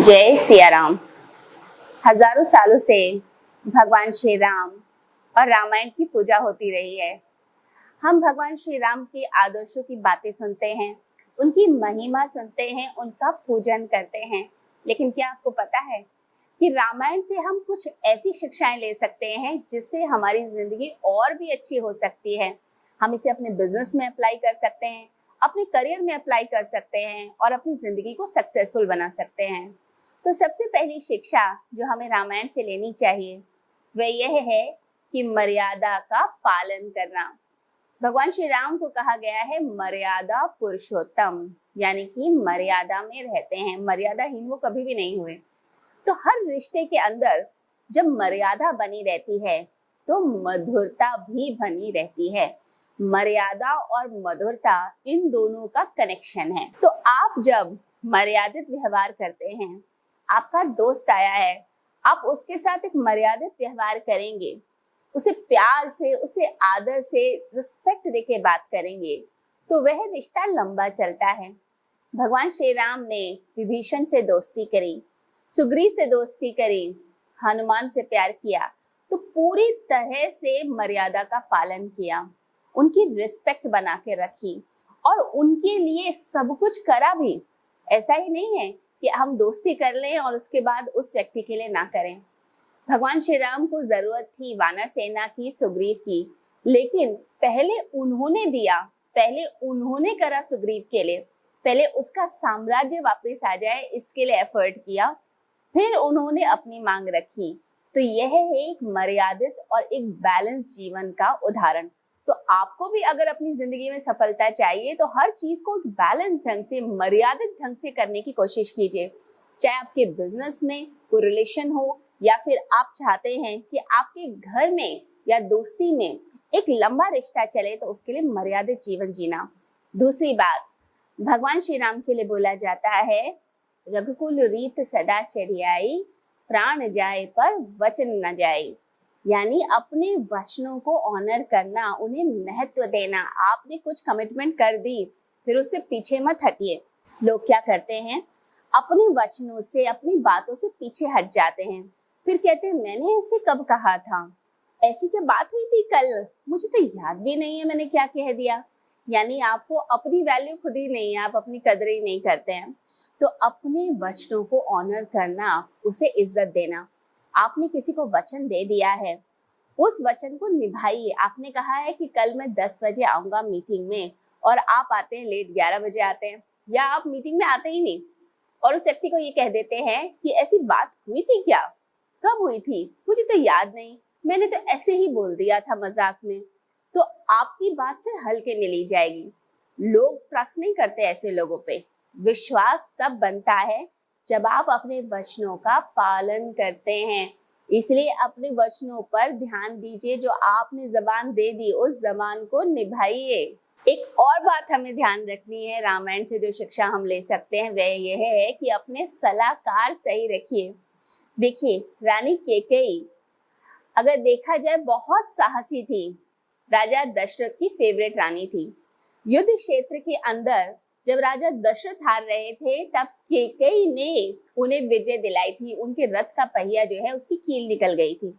जय सिया राम। हजारों सालों से भगवान श्री राम और रामायण की पूजा होती रही है। हम भगवान श्री राम के आदर्शों की बातें सुनते हैं, उनकी महिमा सुनते हैं, उनका पूजन करते हैं। लेकिन क्या आपको पता है कि रामायण से हम कुछ ऐसी शिक्षाएं ले सकते हैं जिससे हमारी जिंदगी और भी अच्छी हो सकती है। हम इसे अपने बिजनेस में अप्लाई कर सकते हैं, अपने करियर में अप्लाई कर सकते हैं और अपनी जिंदगी को सक्सेसफुल बना सकते हैं। तो सबसे पहली शिक्षा जो हमें रामायण से लेनी चाहिए वह यह है कि मर्यादा का पालन करना। भगवान श्री राम को कहा गया है मर्यादा पुरुषोत्तम, यानी कि मर्यादा में रहते हैं, मर्यादाहीन वो कभी भी नहीं हुए। तो हर रिश्ते के अंदर जब मर्यादा बनी रहती है तो मधुरता भी बनी रहती है। मर्यादा और मधुरता इन दोनों का कनेक्शन है। तो आप जब मर्यादित व्यवहार करते हैं, आपका दोस्त आया है, आप उसके साथ एक मर्यादित व्यवहार करेंगे, उसे प्यार से, उसे आदर से, रिस्पेक्ट देके बात करेंगे तो वह रिश्ता लंबा चलता है। भगवान श्री राम ने विभीषण से दोस्ती करी, सुग्रीव से दोस्ती करी, हनुमान से प्यार किया, तो पूरी तरह से मर्यादा का पालन किया, उनकी रिस्पेक्ट बना के रखी और उनके लिए सब कुछ करा भी। ऐसा ही नहीं है कि हम दोस्ती कर लें और उसके बाद उस व्यक्ति के लिए ना करें। भगवान श्री राम को जरूरत थी वानर सेना की, सुग्रीव की, लेकिन पहले उन्होंने दिया, पहले उन्होंने करा सुग्रीव के लिए, पहले उसका साम्राज्य वापस आ जाए इसके लिए एफर्ट किया, फिर उन्होंने अपनी मांग रखी। तो यह है एक मर्यादित और एक बैलेंस जीवन का उदाहरण। तो आपको भी अगर अपनी जिंदगी में सफलता चाहिए तो हर चीज को एक बैलेंस ढंग से, मर्यादित ढंग से करने की कोशिश कीजिए। चाहे आपके बिजनेस में कोई रिलेशन हो या फिर आप चाहते हैं कि आपके घर में या दोस्ती में एक लंबा रिश्ता चले, तो उसके लिए मर्यादित जीवन जीना। दूसरी बात, भगवान श्री राम के लिए बोला जाता है रघुकुल रीत सदा चरियाई, प्राण जाए पर वचन न जाए, यानी अपने वचनों को ऑनर करना, उन्हें महत्व देना। आपने कुछ कमिटमेंट कर दी, फिर उससे पीछे मत हटिए। लोग क्या करते हैं, अपने वचनों से, अपनी बातों से पीछे हट जाते हैं, फिर कहते हैं मैंने ऐसे कब कहा था, ऐसी क्या बात हुई थी कल, मुझे तो याद भी नहीं है मैंने क्या कह दिया। यानी आपको अपनी वैल्यू खुद ही नहीं है, आप अपनी कदर ही नहीं करते हैं। तो अपने वचनों को ऑनर करना, उसे इज्जत देना। आपने किसी को वचन दे दिया है, उस वचन को निभाइए। आपने कहा है कि कल मैं 10 बजे आऊंगा मीटिंग में और आप आते हैं लेट, 11 बजे आते हैं, या आप मीटिंग में आते ही नहीं और उस व्यक्ति को ये कह देते हैं कि ऐसी बात हुई थी क्या, कब हुई थी, मुझे तो याद नहीं, मैंने तो ऐसे ही बोल दिया था मजाक में। तो आपकी बात फिर हल्के में ली जाएगी। लोग ट्रस्ट नहीं करते ऐसे लोगों पे। विश्वास तब बनता है जब आप अपने वचनों का पालन करते हैं। इसलिए अपने वचनों पर ध्यान दीजिए, जो आपने जबान दे दी उस जबान को निभाइए। एक और बात हमें ध्यान रखनी है, रामायण से जो शिक्षा हम ले सकते हैं वह यह है कि अपने सलाहकार सही रखिए। देखिए, रानी कैकेयी अगर देखा जाए बहुत साहसी थी, राजा दशरथ की फेवरेट रानी थी। युद्ध क्षेत्र के अंदर जब राजा दशरथ हार रहे थे तब कैकेयी ने उन्हें विजय दिलाई थी। उनके रथ का पहिया जो है उसकी कील निकल गई थी,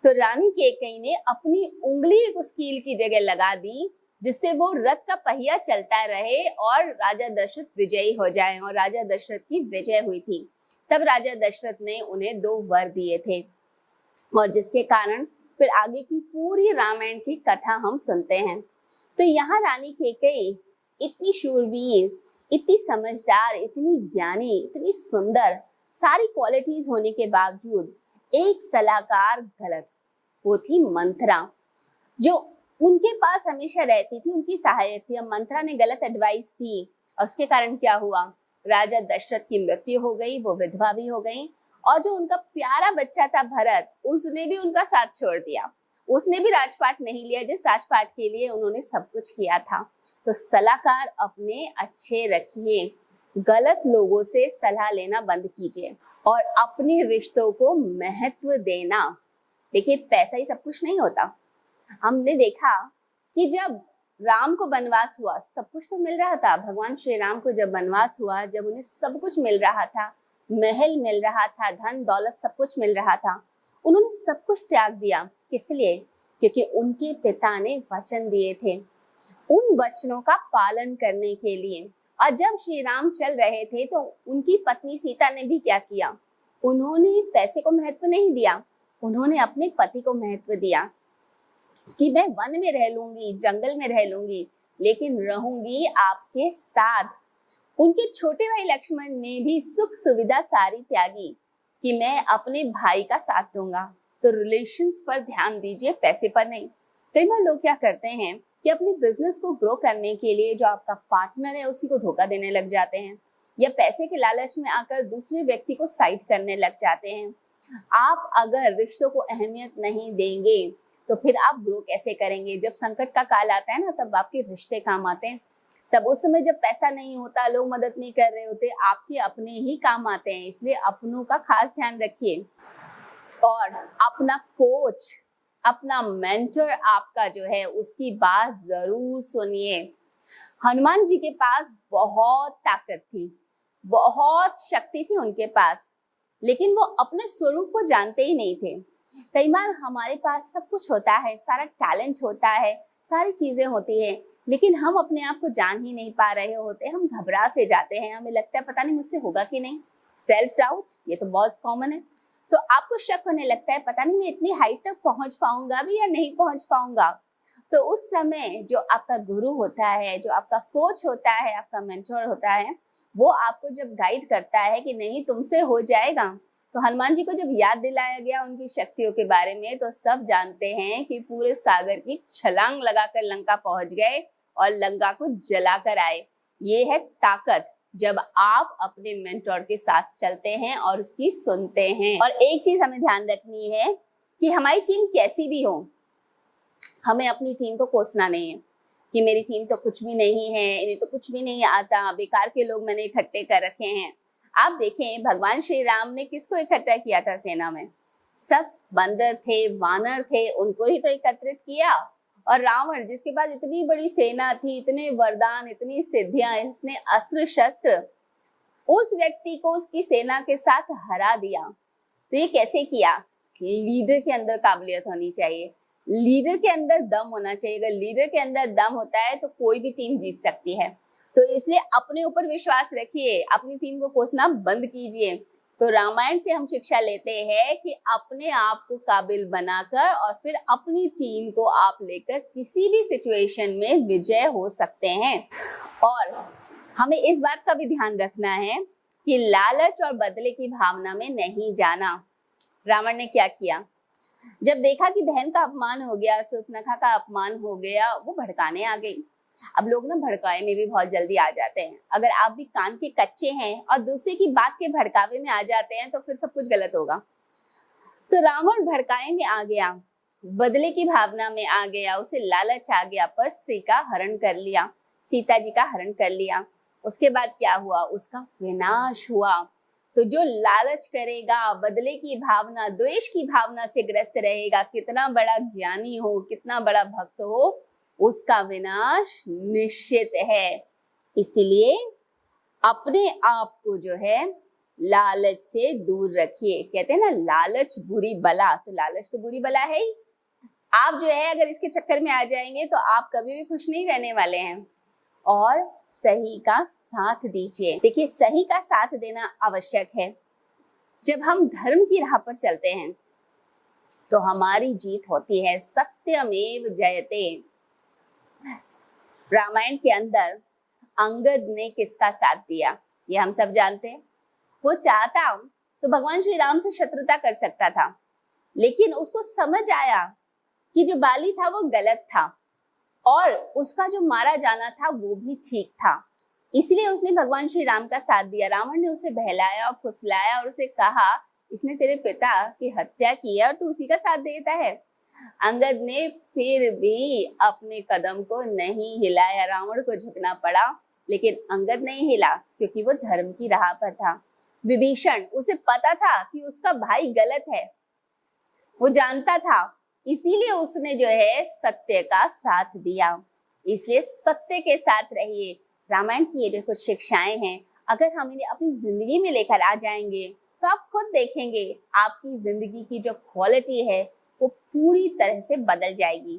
तो रानी कैकेयी ने अपनी उंगली उस कील की जगह लगा दी, जिससे वो रथ का पहिया चलता रहे और राजा दशरथ विजयी हो जाए, और राजा दशरथ की विजय हुई थी। तब राजा दशरथ ने उन्हें 2 वर दिए थे, और जिसके कारण फिर आगे की पूरी रामायण की कथा हम सुनते हैं। तो यहाँ रानी कैकेयी इतनी शूरवीर, इतनी समझदार, इतनी ज्ञानी, इतनी सुंदर, सारी क्वालिटीज होने के बावजूद एक सलाहकार गलत, वो थी मंथरा, जो उनके पास हमेशा रहती थी, उनकी सहायक थी। अब मंथरा ने गलत एडवाइस दी और उसके कारण क्या हुआ, राजा दशरथ की मृत्यु हो गई, वो विधवा भी हो गई, और जो उनका प्यारा बच्चा था भरत, उसने भी उनका साथ छोड़ दिया। उसने भी राजपाट नहीं लिया जिस राजपाट के लिए उन्होंने सब कुछ किया था। तो सलाहकार अपने अच्छे रखिए, गलत लोगों से सलाह लेना बंद कीजिए और अपने रिश्तों को महत्व देना। देखिए, पैसा ही सब कुछ नहीं होता। हमने देखा कि जब राम को वनवास हुआ, सब कुछ तो मिल रहा था। भगवान श्री राम को जब वनवास हुआ, जब उन्हें सब कुछ मिल रहा था, महल मिल रहा था, धन दौलत सब कुछ मिल रहा था, उन्होंने सब कुछ त्याग दिया। किस लिए? क्योंकि उनके पिता ने वचन दिए थे, उन वचनों का पालन करने के लिए। और जब श्री राम चल रहे थे तो उनकी पत्नी सीता ने भी क्या किया? उन्होंने पैसे को महत्व नहीं दिया, उन्होंने अपने पति को महत्व दिया कि मैं वन में रह लूंगी, जंगल में रह लूंगी, लेकिन रहूंगी आपके साथ। उनके छोटे भाई लक्ष्मण ने भी सुख सुविधा सारी त्यागी कि मैं अपने भाई का साथ दूंगा। तो रिलेशंस पर ध्यान दीजिए, पैसे पर नहीं। कई बार लोग क्या करते हैं कि अपने बिजनेस को ग्रो करने के लिए जो आपका पार्टनर है उसी को धोखा देने लग जाते हैं, या पैसे के लालच में आकर दूसरे व्यक्ति को साइड करने लग जाते हैं। आप अगर रिश्तों को अहमियत नहीं देंगे तो फिर आप ग्रो कैसे करेंगे? जब संकट का काल आता है ना, तब आपके रिश्ते काम आते हैं। तब उस समय जब पैसा नहीं होता, लोग मदद नहीं कर रहे होते, आपके अपने ही काम आते हैं। इसलिए अपनों का खास ध्यान रखिए और अपना कोच, अपना मेंटर आपका जो है उसकी बात जरूर सुनिए। हनुमान जी के पास बहुत ताकत थी, बहुत शक्ति थी उनके पास, लेकिन वो अपने स्वरूप को जानते ही नहीं थे। कई बार हमारे पास सब कुछ होता है, सारा टैलेंट होता है, सारी चीजें होती है, लेकिन हम अपने आप को जान ही नहीं पा रहे होते। हम घबरा से जाते हैं, हमें लगता है पता नहीं मुझसे होगा कि नहीं। सेल्फ डाउट, ये तो बहुत कॉमन है। तो आपको शक होने लगता है पता नहीं मैं इतनी हाइट तक पहुंच पाऊंगा भी या नहीं पहुंच पाऊंगा। तो उस समय जो आपका गुरु होता है, जो आपका कोच होता है, आपका मेंटर होता है, वो आपको जब गाइड करता है कि नहीं तुमसे हो जाएगा। तो हनुमान जी को जब याद दिलाया गया उनकी शक्तियों के बारे में, तो सब जानते हैं कि पूरे सागर की छलांग लगाकर लंका पहुंच गए और लंका को जलाकर आए। ये है ताकत, जब आप अपने मेंटर के साथ चलते हैं और उसकी सुनते हैं। और एक चीज हमें ध्यान रखनी है कि हमारी टीम कैसी भी हो, हमें अपनी टीम को कोसना नहीं है कि मेरी टीम तो कुछ भी नहीं है, इन्हें तो कुछ भी नहीं आता, बेकार के लोग मैंने इकट्ठे कर रखे हैं। आप देखें भगवान श्री राम ने किसको इकट्ठा किया था सेना में? सब बंदर थे, वानर थे, उनको ही तो एकत्रित किया। और रावण जिसके पास इतनी बड़ी सेना थी, इतने वरदान, इतनी सिद्धियां, इतने अस्त्र शस्त्र, उस व्यक्ति को उसकी सेना के साथ हरा दिया। तो ये कैसे किया? लीडर के अंदर काबिलियत होनी चाहिए, लीडर के अंदर दम होना चाहिए। अगर लीडर के अंदर दम होता है तो कोई भी टीम जीत सकती है। तो इसलिए अपने ऊपर विश्वास रखिए, अपनी टीम को कोसना बंद कीजिए। तो रामायण से हम शिक्षा लेते हैं कि अपने आप को काबिल बनाकर और फिर अपनी टीम को आप लेकर किसी भी सिचुएशन में विजय हो सकते हैं। और हमें इस बात का भी ध्यान रखना है कि लालच और बदले की भावना में नहीं जाना। रावण ने क्या किया? जब देखा कि बहन का अपमान हो गया, शूर्पणखा का अपमान हो गया, वो भड़काने आ गई। अब लोग ना भड़काए में भी बहुत जल्दी आ जाते हैं। अगर आप भी कान के कच्चे हैं और दूसरे की बात के भड़कावे में आ जाते हैं तो फिर सब कुछ गलत होगा। तो रावण भड़काए में आ गया, बदले की भावना में आ गया, उसे लालच आ गया, पर स्त्री का हरण कर लिया, सीता जी का हरण कर लिया। उसके बाद क्या हुआ? उसका विनाश हुआ। तो जो लालच करेगा, बदले की भावना, द्वेष की भावना से ग्रस्त रहेगा, कितना बड़ा ज्ञानी हो, कितना बड़ा भक्त हो, उसका विनाश निश्चित है। इसलिए अपने आप को जो है लालच से दूर रखिए। कहते हैं ना लालच बुरी बला, तो लालच तो बुरी बला है ही। आप जो है अगर इसके चक्कर में आ जाएंगे तो आप कभी भी खुश नहीं रहने वाले हैं। और सही का साथ दीजिए। देखिए सही का साथ देना आवश्यक है। जब हम धर्म की राह पर चलते हैं तो हमारी जीत होती है। सत्यमेव जयते। रामायण के अंदर अंगद ने किसका साथ दिया ये हम सब जानते हैं। वो चाहता तो भगवान श्री राम से शत्रुता कर सकता था, लेकिन उसको समझ आया कि जो बाली था वो गलत था और उसका जो मारा जाना था वो भी ठीक था। इसलिए उसने भगवान श्री राम का साथ दिया। रावण ने उसे बहलाया और फुसलाया और उसे कहा इसने तेरे पिता की हत्या की है और तू उसी का साथ देता है। अंगद ने फिर भी अपने कदम को नहीं हिलाया। रावण को झुकना पड़ा लेकिन अंगद नहीं हिला क्योंकि वो धर्म की राह पर था। विभीषण, उसे पता था कि उसका भाई गलत है, वो जानता था, इसीलिए उसने जो है सत्य का साथ दिया। इसलिए सत्य के साथ रहिए। रामायण की ये जो कुछ शिक्षाएं हैं अगर हम इन्हें अपनी जिंदगी में लेकर आ जाएंगे तो आप खुद देखेंगे आपकी जिंदगी की जो क्वालिटी है वो पूरी तरह से बदल जाएगी।